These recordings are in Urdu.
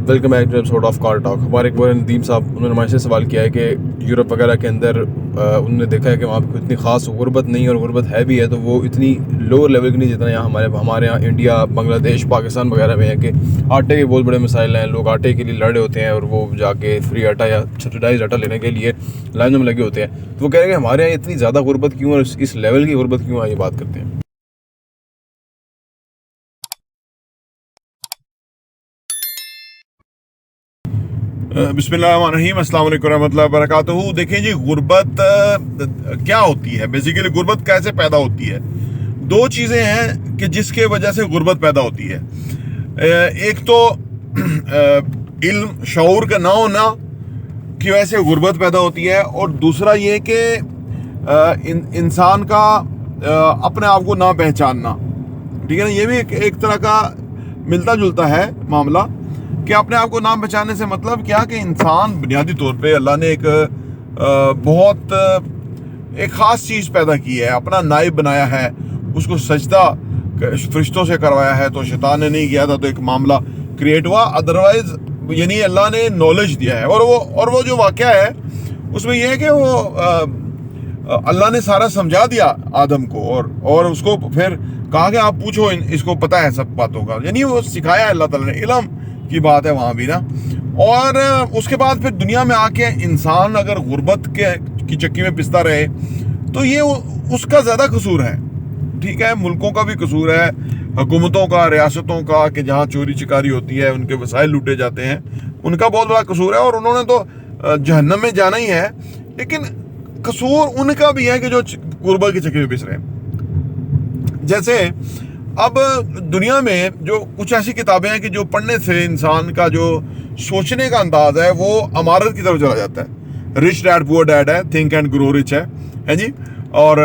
Welcome back to episode of car talk. ہمارے اقبال ندیم صاحب انہوں نے ہمارے سے سوال کیا ہے کہ یورپ وغیرہ کے اندر انہوں نے دیکھا ہے کہ وہاں پہ اتنی خاص غربت نہیں، اور غربت ہے بھی ہے تو وہ اتنی لو لیول کی نہیں جتنا یہاں ہمارے یہاں انڈیا، بنگلہ دیش، پاکستان وغیرہ میں ہے کہ آٹے کے بہت بڑے مسائل ہیں. لوگ آٹے کے لیے لڑے ہوتے ہیں اور وہ جا کے فری آٹا یا سبسڈائز آٹا لینے کے لیے لائنوں میں لگے ہوتے ہیں. تو وہ کہہ رہے ہیں کہ ہمارے یہاں اتنی زیادہ غربت کیوں اور اس لیول کی غربت کیوں؟ آئیے بات کرتے ہیں. بسم اللہ الرحمن الرحیم. السلام علیکم ورحمۃ اللہ وبرکاتہ. دیکھیں جی، غربت کیا ہوتی ہے؟ بیسیکلی غربت کیسے پیدا ہوتی ہے؟ دو چیزیں ہیں کہ جس کے وجہ سے غربت پیدا ہوتی ہے. ایک تو علم شعور کا نہ ہونا کی وجہ سے غربت پیدا ہوتی ہے، اور دوسرا یہ کہ انسان کا اپنے آپ کو نہ پہچاننا. ٹھیک ہے نا؟ یہ بھی ایک طرح کا ملتا جلتا ہے معاملہ کہ اپنے آپ کو نام پہچاننے سے مطلب کیا کہ انسان بنیادی طور پہ اللہ نے بہت ایک خاص چیز پیدا کی ہے، اپنا نائب بنایا ہے، اس کو سجدہ فرشتوں سے کروایا ہے. تو شیطان نے نہیں کیا تھا تو ایک معاملہ کریٹ ہوا. ادروائز یعنی اللہ نے نالج دیا ہے. اور وہ جو واقعہ ہے اس میں یہ ہے کہ وہ اللہ نے سارا سمجھا دیا آدم کو، اور اس کو پھر کہا کہ آپ پوچھو، اس کو پتہ ہے سب باتوں کا. یعنی وہ سکھایا اللہ تعالیٰ نے. علم کی بات ہے وہاں بھی نا. اور اس کے بعد پھر دنیا میں آ کے انسان اگر غربت کی چکی میں پستا رہے تو یہ اس کا زیادہ قصور ہے. ٹھیک ہے، ملکوں کا بھی قصور ہے، حکومتوں کا، ریاستوں کا، کہ جہاں چوری چکاری ہوتی ہے، ان کے وسائل لوٹے جاتے ہیں، ان کا بہت بڑا قصور ہے. اور انہوں نے تو جہنم میں جانا ہی ہے. لیکن قصور ان کا بھی ہے کہ جو غربت کی چکی میں پس رہے ہیں. جیسے اب دنیا میں جو کچھ ایسی کتابیں ہیں کہ جو پڑھنے سے انسان کا جو سوچنے کا انداز ہے وہ امارت کی طرف چلا جاتا ہے. رچ ڈیڈ پور ڈیڈ ہے، تھنک اینڈ گرو رچ ہے جی، اور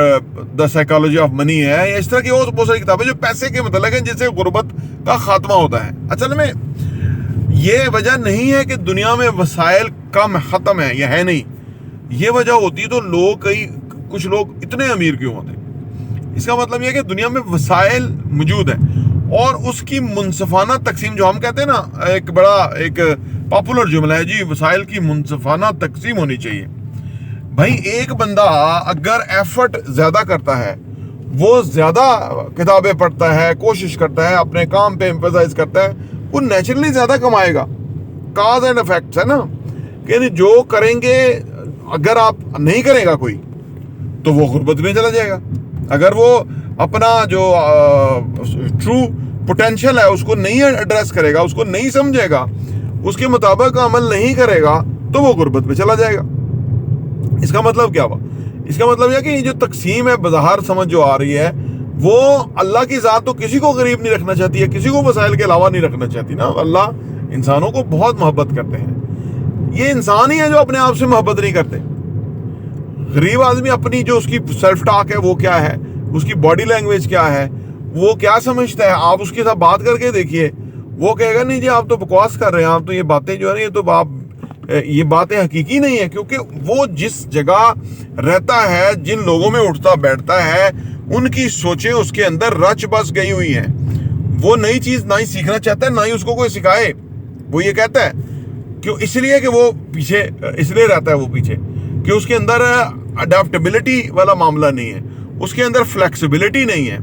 دا سائیکالوجی آف منی ہے. اس طرح کی اور بہت ساری کتابیں جو پیسے کے متعلق ہیں، جس سے غربت کا خاتمہ ہوتا ہے. اصل میں یہ وجہ نہیں ہے کہ دنیا میں وسائل کم ختم ہیں، یہ ہے نہیں. یہ وجہ ہوتی تو کچھ لوگ اتنے امیر کیوں ہوتے. اس کا مطلب یہ ہے کہ دنیا میں وسائل موجود ہیں، اور اس کی منصفانہ تقسیم، جو ہم کہتے ہیں نا، ایک پاپولر جملہ ہے جی، وسائل کی منصفانہ تقسیم ہونی چاہیے. بھائی ایک بندہ اگر ایفرٹ زیادہ کرتا ہے، وہ زیادہ کتابیں پڑھتا ہے، کوشش کرتا ہے، اپنے کام پہ ایمفیسائز کرتا ہے، وہ نیچرلی زیادہ کمائے گا. کاز اینڈ افیکٹس ہے نا، کہ جو کریں گے، اگر آپ نہیں کرے گا کوئی تو وہ غربت میں چلا جائے گا. اگر وہ اپنا جو ٹرو پوٹینشل ہے اس کو نہیں ایڈریس کرے گا، اس کو نہیں سمجھے گا، اس کے مطابق عمل نہیں کرے گا تو وہ غربت میں چلا جائے گا. اس کا مطلب کیا ہوا؟ اس کا مطلب یہ کہ یہ جو تقسیم ہے بظاہر سمجھ جو آ رہی ہے، وہ اللہ کی ذات تو کسی کو غریب نہیں رکھنا چاہتی ہے، کسی کو وسائل کے علاوہ نہیں رکھنا چاہتی نا. اللہ انسانوں کو بہت محبت کرتے ہیں. یہ انسان ہی ہے جو اپنے آپ سے محبت نہیں کرتے. غریب آدمی اپنی جو اس کی سیلف ٹاک ہے وہ کیا ہے، اس کی باڈی لینگویج کیا ہے، وہ کیا سمجھتا ہے، آپ اس کے ساتھ بات کر کے دیکھیے. وہ کہے گا نہیں جی آپ تو بکواس کر رہے ہیں، آپ تو یہ باتیں جو ہے نا، یہ باتیں حقیقی نہیں ہیں. کیونکہ وہ جس جگہ رہتا ہے، جن لوگوں میں اٹھتا بیٹھتا ہے، ان کی سوچیں اس کے اندر رچ بس گئی ہوئی ہیں. وہ نئی چیز نہ ہی سیکھنا چاہتا ہے، نہ ہی اس کو کوئی سکھائے. وہ یہ کہتا ہے کہ اس لیے کہ وہ پیچھے اس لیے رہتا ہے، وہ پیچھے کہ اس کے اندر اڈیپٹیبلٹی والا معاملہ نہیں ہے، اس کے اندر فلیکسیبلٹی نہیں ہے،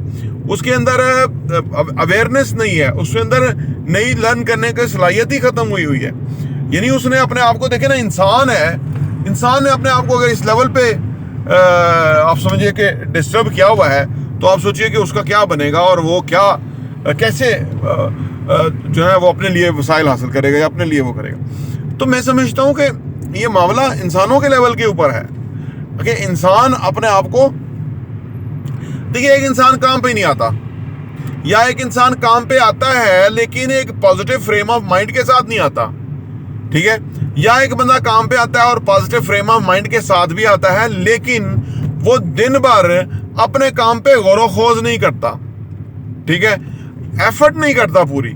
اس کے اندر اویئرنیس نہیں ہے، اس کے اندر نئی لرن کرنے کی صلاحیت ہی ختم ہوئی ہے. یعنی اس نے اپنے آپ کو دیکھے نا، انسان ہے، انسان نے اپنے آپ کو اگر اس لیول پہ آپ سمجھے کہ ڈسٹرب کیا ہوا ہے، تو آپ سوچئے کہ اس کا کیا بنے گا، اور وہ کیسے جو ہے وہ اپنے لیے وسائل حاصل کرے گا یا اپنے لیے وہ کرے گا. تو میں سمجھتا ہوں کہ یہ معاملہ انسانوں کے لیول کے اوپر ہے کہ انسان اپنے آپ کو دیکھیے. ایک انسان کام پہ نہیں آتا، یا ایک انسان کام پہ آتا ہے لیکن ایک پازیٹیو فریم آف مائنڈ کے ساتھ نہیں آتا. ٹھیک ہے، یا ایک بندہ کام پہ آتا ہے اور پازیٹیو فریم آف مائنڈ کے ساتھ بھی آتا ہے، لیکن وہ دن بھر اپنے کام پہ غور و خوض نہیں کرتا. ٹھیک ہے، ایفرٹ نہیں کرتا پوری.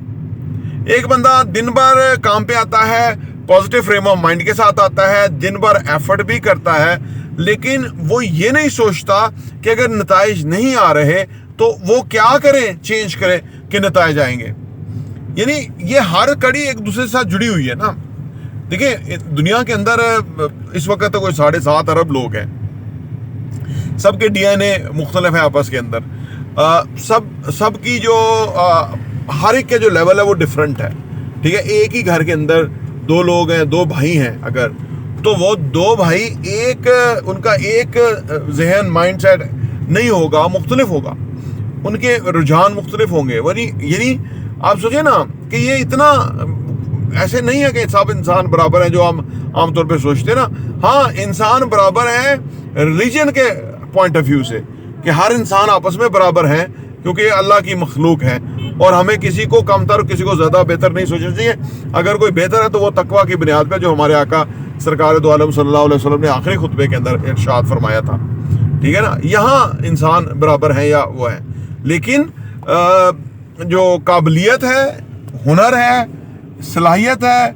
ایک بندہ دن بھر کام پہ آتا ہے، پازیٹیو فریم آف مائنڈ کے ساتھ آتا ہے، دن بھر ایفرٹ بھی کرتا ہے، لیکن وہ یہ نہیں سوچتا کہ اگر نتائج نہیں آ رہے تو وہ کیا کریں، چینج کریں کہ نتائج آئیں گے. یعنی یہ ہر کڑی ایک دوسرے کے ساتھ جڑی ہوئی ہے نا. دیکھیں دنیا کے اندر اس وقت تو کوئی 7.5 ارب لوگ ہیں, سب کے ڈی این اے مختلف ہیں آپس کے اندر, سب کی جو ہر ایک کے جو لیول ہے وہ ڈفرینٹ ہے, ٹھیک ہے. ایک ہی گھر کے اندر 2 لوگ ہیں, 2 بھائی ہیں اگر, تو وہ 2 بھائی ان کا ایک ذہن مائنڈ سیٹ نہیں ہوگا, مختلف ہوگا, ان کے رجحان مختلف ہوں گے. یعنی آپ سوچیں نا کہ یہ اتنا ایسے نہیں ہے کہ سب انسان برابر ہیں جو ہم عام طور پہ سوچتے نا. ہاں انسان برابر ہیں ریلیجن کے پوائنٹ آف ویو سے, کہ ہر انسان آپس میں برابر ہیں کیونکہ یہ اللہ کی مخلوق ہے, اور ہمیں کسی کو کم تر کسی کو زیادہ بہتر نہیں سوچنا چاہیے. اگر کوئی بہتر ہے تو وہ تقویٰ کی بنیاد پہ, جو ہمارے آقا سرکار دو عالم صلی اللہ علیہ وسلم نے آخری خطبے کے اندر ارشاد فرمایا تھا, ٹھیک ہے نا. یہاں انسان برابر ہیں یا وہ ہے, لیکن جو قابلیت ہے, ہنر ہے, صلاحیت ہے,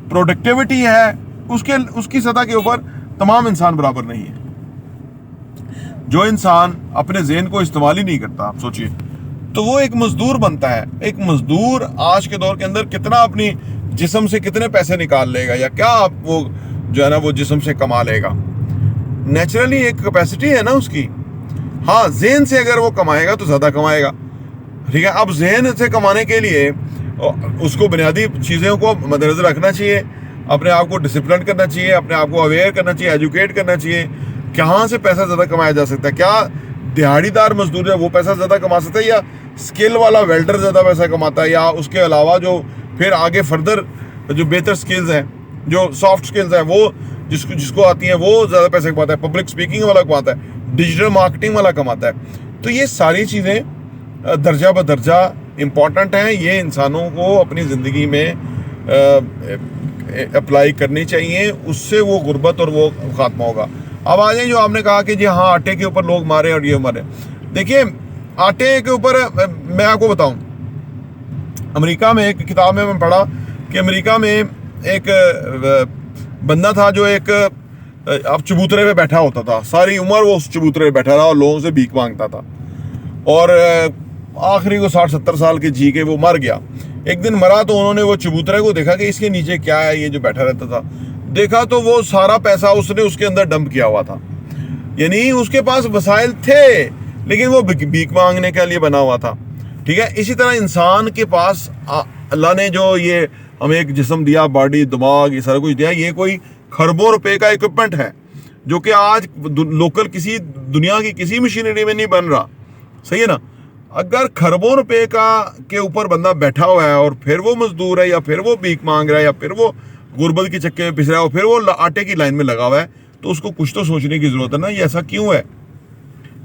پروڈکٹیوٹی ہے, اس کی سطح کے اوپر تمام انسان برابر نہیں ہے. جو انسان اپنے ذہن کو استعمال ہی نہیں کرتا, آپ سوچئے, تو وہ ایک مزدور بنتا ہے. ایک مزدور آج کے دور کے اندر کتنا اپنی جسم سے کتنے پیسے نکال لے گا, یا کیا وہ جو ہے نا وہ جسم سے کما لے گا. نیچرلی ایک کیپیسٹی ہے نا اس کی. ہاں ذہن سے اگر وہ کمائے گا تو زیادہ کمائے گا, ٹھیک ہے. اب ذہن سے کمانے کے لیے اس کو بنیادی چیزوں کو مد نظر رکھنا چاہیے, اپنے آپ کو ڈسپلن کرنا چاہیے, اپنے آپ کو اویئر کرنا چاہیے, ایجوکیٹ کرنا چاہیے. کہاں سے پیسہ زیادہ کمایا جا سکتا ہے, کیا دیہڑی دار مزدور ہے وہ پیسہ زیادہ کما سکتا ہے, یا اسکل والا ویلڈر زیادہ پیسہ کماتا ہے, یا اس کے علاوہ جو پھر آگے فردر جو بہتر سکلز ہیں, جو سافٹ سکلز ہیں, وہ جس کو آتی ہیں وہ زیادہ پیسے کماتا ہے. پبلک سپیکنگ والا کماتا ہے, ڈیجیٹل مارکیٹنگ والا کماتا ہے. تو یہ ساری چیزیں درجہ بدرجہ امپورٹنٹ ہیں, یہ انسانوں کو اپنی زندگی میں اپلائی کرنی چاہیے, اس سے وہ غربت اور وہ خاتمہ ہوگا. اب آ جائیں جو آپ نے کہا کہ جی ہاں آٹے کے اوپر لوگ مارے اور یہ مارے. دیکھیے آٹے کے اوپر میں آپ کو بتاؤں, امریکہ میں ایک کتاب میں پڑھا کہ امریکہ میں ایک بندہ تھا جو ایک اب چبوترے پہ بیٹھا ہوتا تھا, ساری عمر وہ اس چبوترے پہ بیٹھا رہا اور لوگوں سے بھیک مانگتا تھا, اور آخری کو 60-70 سال کے جی کے وہ مر گیا. ایک دن مرا تو انہوں نے وہ چبوترے کو دیکھا کہ اس کے نیچے کیا ہے, یہ جو بیٹھا رہتا تھا, دیکھا تو وہ سارا پیسہ اس نے اس کے اندر ڈمپ کیا ہوا تھا. یعنی اس کے پاس وسائل تھے لیکن وہ بھیک مانگنے کے لیے بنا ہوا تھا, ٹھیک ہے. اسی طرح انسان کے پاس اللہ نے جو یہ ہمیں ایک جسم دیا, باڈی, دماغ, یہ سارا کچھ دیا, یہ کوئی کھربوں روپے کا اکوپمنٹ ہے جو کہ آج لوکل کسی دنیا کی کسی مشینری میں نہیں بن رہا, صحیح ہے نا. اگر کھربوں روپے کے اوپر بندہ بیٹھا ہوا ہے اور پھر وہ مزدور ہے, یا پھر وہ بھیک مانگ رہا ہے, یا پھر وہ غربت کی چکے میں پس رہا ہے, اور پھر وہ آٹے کی لائن میں لگا ہوا ہے, تو اس کو کچھ تو سوچنے کی ضرورت ہے نا, یہ ایسا کیوں ہے,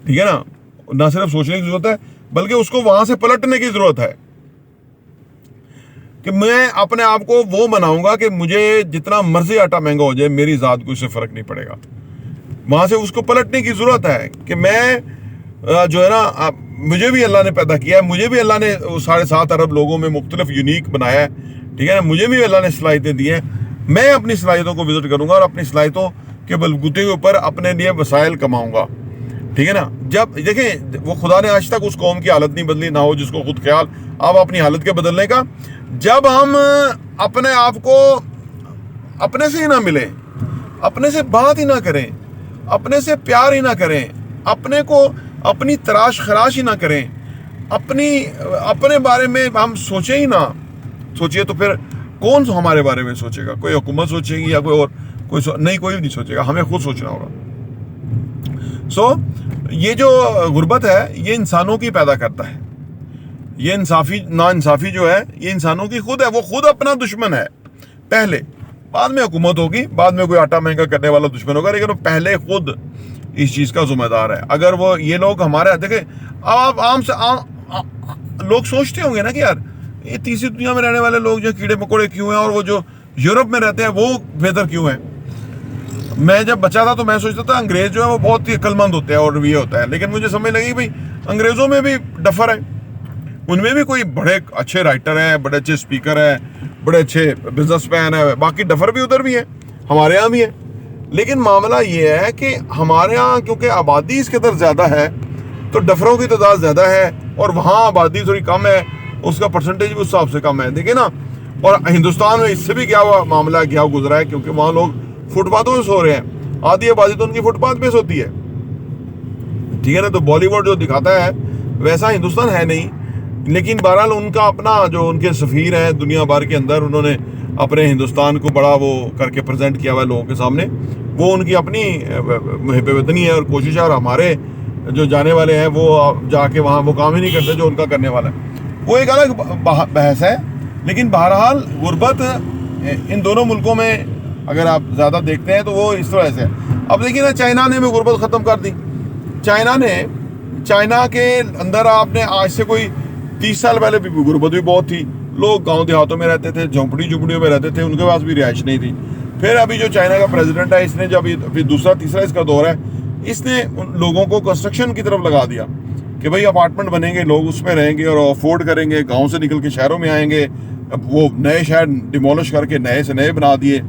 ٹھیک ہے نا. نہ صرف سوچنے کی ضرورت ہے بلکہ اس کو وہاں سے پلٹنے کی ضرورت ہے, کہ میں اپنے آپ کو وہ بناؤں گا کہ مجھے جتنا مرضی آٹا مہنگا ہو جائے میری ذات کو اس سے فرق نہیں پڑے گا. وہاں سے اس کو پلٹنے کی ضرورت ہے کہ میں جو ہے نا, مجھے بھی اللہ نے پیدا کیا ہے, مجھے بھی اللہ نے 7.5 ارب لوگوں میں مختلف یونیک بنایا ہے, ٹھیک ہے نا. مجھے بھی اللہ نے صلاحیتیں دی ہیں, میں اپنی صلاحیتوں کو وزٹ کروں گا اور اپنی صلاحیتوں کے بلبوتے کے اوپر اپنے لیے وسائل کماؤں گا, ٹھیک ہے نا. جب دیکھیں وہ خدا نے آج تک اس قوم کی حالت نہیں بدلی, نہ ہو جس کو خود خیال آپ اپنی حالت کے بدلنے کا. جب ہم اپنے آپ کو اپنے سے ہی نہ ملیں, اپنے سے بات ہی نہ کریں, اپنے سے پیار ہی نہ کریں, اپنے کو اپنی تراش خراش ہی نہ کریں, اپنے بارے میں ہم سوچیں ہی نہ, سوچیے تو پھر کون ہمارے بارے میں سوچے گا؟ کوئی حکومت سوچے گی یا کوئی اور نہیں, کوئی بھی نہیں سوچے گا, ہمیں خود سوچنا ہوگا. یہ جو غربت ہے یہ انسانوں کی پیدا کرتا ہے, یہ ناانصافی جو ہے یہ انسانوں کی خود ہے, وہ خود اپنا دشمن ہے پہلے, بعد میں حکومت ہوگی, بعد میں کوئی آٹا مہنگا کرنے والا دشمن ہوگا, لیکن وہ پہلے خود اس چیز کا ذمہ دار ہے. اگر وہ یہ لوگ ہمارے دیکھیں, اب عام لوگ سوچتے ہوں گے نا کہ یار یہ تیسری دنیا میں رہنے والے لوگ جو کیڑے مکوڑے کیوں ہیں, اور وہ جو یورپ میں رہتے ہیں وہ بہتر کیوں ہیں. میں جب بچہ تھا تو میں سوچتا تھا انگریز جو ہے وہ بہت ہی عقل مند ہوتے ہیں اور یہ ہوتا ہے, لیکن مجھے سمجھ لگی بھائی انگریزوں میں بھی ڈفر ہے, ان میں بھی کوئی بڑے اچھے رائٹر ہیں, بڑے اچھے اسپیکر ہیں, بڑے اچھے بزنس مین ہیں, باقی ڈفر بھی ادھر بھی ہیں, ہمارے یہاں بھی ہیں. لیکن معاملہ یہ ہے کہ ہمارے ہاں کیونکہ آبادی اس کے اندر زیادہ ہے تو ڈفروں کی تعداد زیادہ ہے, اور وہاں آبادی تھوڑی کم ہے اس کا پرسنٹیج بھی اس حساب سے کم ہے. دیکھیں نا, اور ہندوستان میں اس سے بھی کیا ہوا معاملہ کیا گزرا ہے, کیونکہ وہاں لوگ فٹ پاتھوں میں سو رہے ہیں, آدھی آبادی تو ان کی فٹ پاتھ پہ سوتی ہے, ٹھیک ہے نا. تو بالی ووڈ جو دکھاتا ہے ویسا ہندوستان ہے نہیں, لیکن بہرحال ان کا اپنا جو ان کے سفیر ہیں دنیا بھر کے اندر, انہوں نے اپنے ہندوستان کو بڑا وہ کر کے پریزنٹ کیا ہوا ہے لوگوں کے سامنے, وہ ان کی اپنی محب وطنی ہے اور کوشش ہے, اور ہمارے جو جانے والے ہیں وہ جا کے وہاں وہ کام ہی نہیں کرتے جو ان کا کرنے والا ہے. وہ ایک الگ بحث ہے, لیکن بہرحال غربت ان دونوں ملکوں میں اگر آپ زیادہ دیکھتے ہیں تو وہ اس طرح سے ہے. اب دیکھیے نا, چائنا نے بھی غربت ختم کر دی. چائنا کے اندر آپ نے آج سے کوئی 30 سال پہلے بھی غربت بھی بہت تھی, لوگ گاؤں دیہاتوں میں رہتے تھے, جھونپڑیوں میں رہتے تھے, ان کے پاس بھی رہائش نہیں تھی. پھر ابھی جو چائنا کا پریزیڈنٹ ہے, اس نے جب ابھی دوسرا تیسرا اس کا دور ہے, اس نے ان لوگوں کو کنسٹرکشن کی طرف لگا دیا کہ بھائی اپارٹمنٹ بنیں گے, لوگ اس میں رہیں گے اور افورڈ کریں گے, گاؤں سے نکل کے شہروں میں آئیں گے. اب وہ نئے شہر ڈیمولش کر کے نئے سے نئے بنا دیے,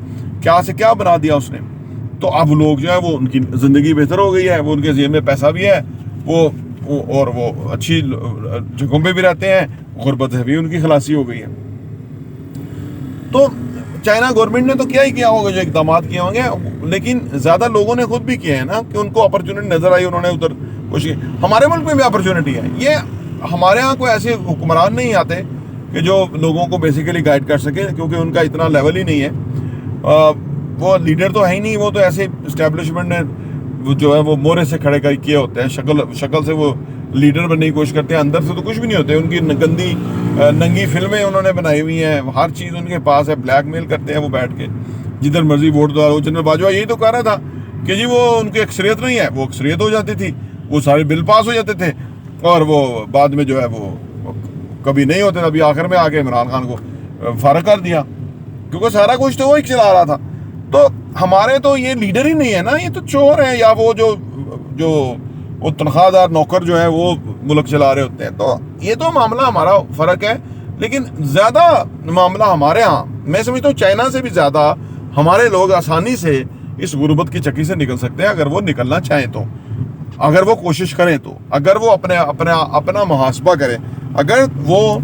کیا سے کیا بنا دیا اس نے. تو اب لوگ جو ہے وہ ان کی زندگی بہتر ہو گئی ہے, وہ ان کے ذہن میں پیسہ بھی ہے, وہ اچھی جگہوں پہ بھی رہتے ہیں, غربت سے بھی ان کی خلاصی ہو گئی ہے. تو چائنا گورنمنٹ نے تو کیا ہی کیا ہوگا جو اقدامات کیے ہوں گے, لیکن زیادہ لوگوں نے خود بھی کیے ہیں نا, کہ ان کو اپرچونٹی نظر آئی, انہوں نے ادھر کچھ کی. ہمارے ملک میں بھی اپرچونٹی ہے. یہ ہمارے ہاں کوئی ایسے حکمران نہیں آتے کہ جو لوگوں کو بیسیکلی گائیڈ کر سکے, کیونکہ ان کا اتنا لیول ہی نہیں ہے. وہ لیڈر تو ہے ہی نہیں, وہ تو ایسے اسٹیبلشمنٹ نے جو ہے وہ مورے سے کھڑے کر کیے ہوتے ہیں, شکل سے وہ لیڈر بننے کی کوشش کرتے ہیں, اندر سے تو کچھ بھی نہیں ہوتے. ان کی گندی ننگی فلمیں انہوں نے بنائی ہوئی ہیں, ہر چیز ان کے پاس ہے, بلیک میل کرتے ہیں وہ بیٹھ کے جدھر مرضی ووٹ دو. جنرل باجوہ یہی تو کہہ رہا تھا کہ جی وہ ان کی اکثریت نہیں ہے, وہ اکثریت ہو جاتی تھی, وہ سارے بل پاس ہو جاتے تھے, اور وہ بعد میں جو ہے وہ کبھی نہیں ہوتے. ابھی آخر میں آ کے عمران خان کو فارغ کر دیا, کیونکہ سارا کچھ تو وہی چلا رہا تھا. تو ہمارے تو یہ لیڈر ہی نہیں ہے نا, یہ تو چور ہیں, یا وہ جو وہ تنخواہ دار نوکر جو ہے وہ ملک چلا رہے ہوتے ہیں. تو یہ تو معاملہ ہمارا فرق ہے, لیکن زیادہ معاملہ ہمارے ہاں, میں سمجھتا ہوں چائنا سے بھی زیادہ ہمارے لوگ آسانی سے اس غربت کی چکی سے نکل سکتے ہیں, اگر وہ نکلنا چاہیں تو, اگر وہ کوشش کریں تو, اگر وہ اپنا محاسبہ کریں, اگر وہ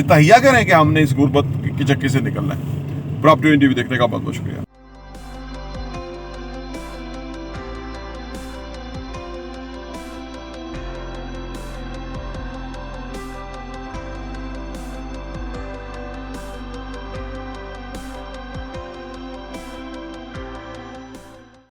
تہیہ کریں کہ ہم نے اس غربت کی چکی سے نکلنا ہے. پراپرٹی ٹی وی دیکھنے کا بہت بہت شکریہ.